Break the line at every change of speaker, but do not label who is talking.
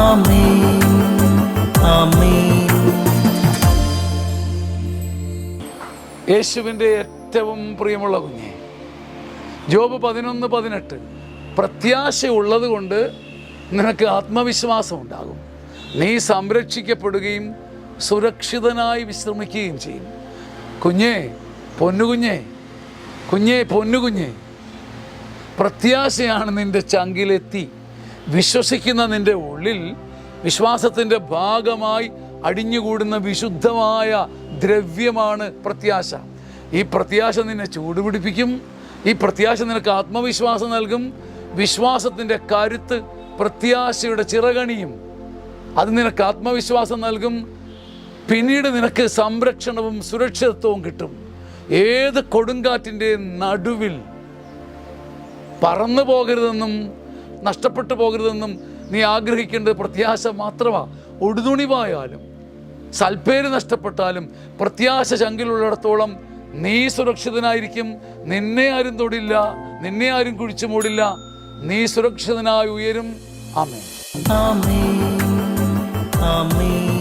ആമേൻ ആമേൻ.
യേശുവിൻ്റെ ഏറ്റവും പ്രിയമുള്ള കുഞ്ഞെ, ജോബ് 11:18 പ്രത്യാശയുള്ളത് കൊണ്ട് നിനക്ക് ആത്മവിശ്വാസം ഉണ്ടാകും. നീ സംരക്ഷിക്കപ്പെടുകയും സുരക്ഷിതനായി വിശ്രമിക്കുകയും ചെയ്യും. കുഞ്ഞേ, പൊന്നുകുഞ്ഞേ, കുഞ്ഞേ, പൊന്നുകുഞ്ഞേ, പ്രത്യാശയാണ് നിൻ്റെ ചങ്കിലെത്തി വിശ്വസിക്കുന്ന നിൻ്റെ ഉള്ളിൽ വിശ്വാസത്തിൻ്റെ ഭാഗമായി അടിഞ്ഞുകൂടുന്ന വിശുദ്ധമായ ദ്രവ്യമാണ് പ്രത്യാശ. ഈ പ്രത്യാശ നിന്നെ ചൂടുപിടിപ്പിക്കും. ഈ പ്രത്യാശ നിനക്ക് ആത്മവിശ്വാസം നൽകും. വിശ്വാസത്തിൻ്റെ കരുത്ത് പ്രത്യാശയുടെ ചിറകണിയും. അത് നിനക്ക് ആത്മവിശ്വാസം നൽകും. പിന്നീട് നിനക്ക് സംരക്ഷണവും സുരക്ഷിതത്വവും കിട്ടും. ഏത് കൊടുങ്കാറ്റിൻ്റെ നടുവിൽ പറന്നു പോകരുതെന്നും നഷ്ടപ്പെട്ടു പോകരുതെന്നും നീ ആഗ്രഹിക്കേണ്ടത് പ്രത്യാശ മാത്രമാണ്. ഒടുതുണിവായാലും സൽപ്പേര് നഷ്ടപ്പെട്ടാലും പ്രത്യാശ ചങ്കിലുള്ളിടത്തോളം നീ സുരക്ഷിതനായിരിക്കും. നിന്നെ ആരും തൊടില്ല, നിന്നെ ആരും കുഴിച്ചു മൂടില്ല. നീ സുരക്ഷിതനായി ഉയരും. ആമേൻ
ആമേൻ ആമേൻ.